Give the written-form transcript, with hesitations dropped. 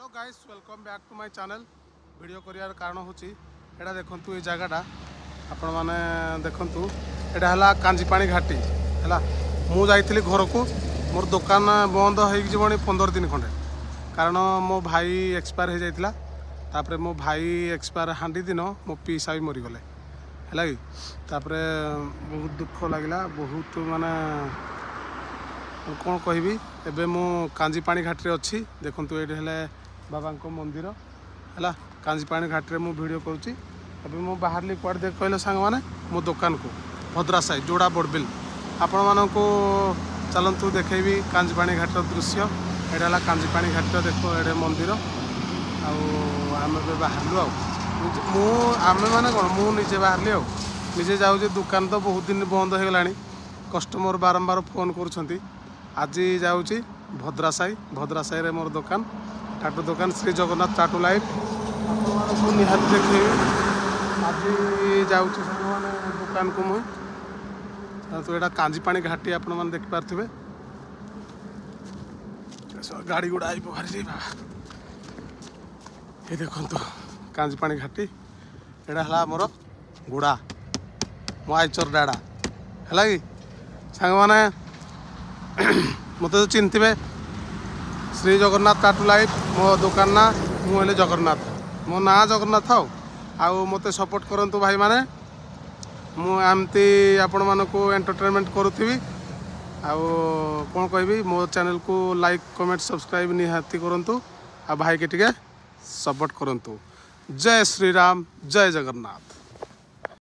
Hello guys welcome back to my channel. Video करियार कारण होची एटा देखंतु ए जगहटा आपण माने देखंतु एटा हला कांजीपाणी घाटी हला। मु जाइथिली घर को मोर दुकान बंद हो जीवनी 15 दिन खंडे कारण मो भाई एक्सपायर हो जाइतिला। तापरे मो भाई एक्सपायर हांडी दिन मो पीसा भी मरी गले है कि तापरे बहुत दुख लगिला। बहुत माने कौन कहबी एबे मु कांजीपाणी घाटी अच्छी देखंतु ये हेले बाबा मंदिर है कांजीपाणी घाटी मु वीडियो करुच्ची। अभी मु बाहरली कुआड़े देख कहले सांग माने मो दुकान को भद्रा साई जोड़ा बोर्डबिल आपण मानू चलतु देखेबी कांजीपाणी घाटर दृश्य। एटा है कांजीपाणी घाट देख ये मंदिर आम बाहरलु आमे माने कौन मु निजे बाहरली निजे जाऊे दुकान तो बहुत दिन बंद हो गलानी। कस्टमर बारंबार फोन करुँच आज जाऊँगी भद्रा साई रे मोर दुकान टाटू दुकान श्री जगन्नाथ टाटू लाइट आपको निहाती देखे। आज जाऊँगी मैंने दुकान को मुझे तो यहाँ कांजीपाणी घाटी आपण मैंने देखिपे गाड़ी गुड़ा आई बाहर ये देखो कांजीपाणी घाटी यहाँ है मोर गुड़ा मो आईचर डाड़ा है कि सांग मैंने मत तो चिन्हते श्री जगन्नाथ टाटू लाइट मो दुकान ना मुझे जगन्नाथ मो ना जगन्नाथ आउ मत सपोर्ट करंतु भाई माने मुझे आपण मानक एंटरटेनमेंट करुथी आउ कौन कहबी मो चैनल को लाइक कमेंट सब्सक्राइब निहाती करंतु आ भाई के टिके सपोर्ट करंतु। जय श्री राम जय जगन्नाथ।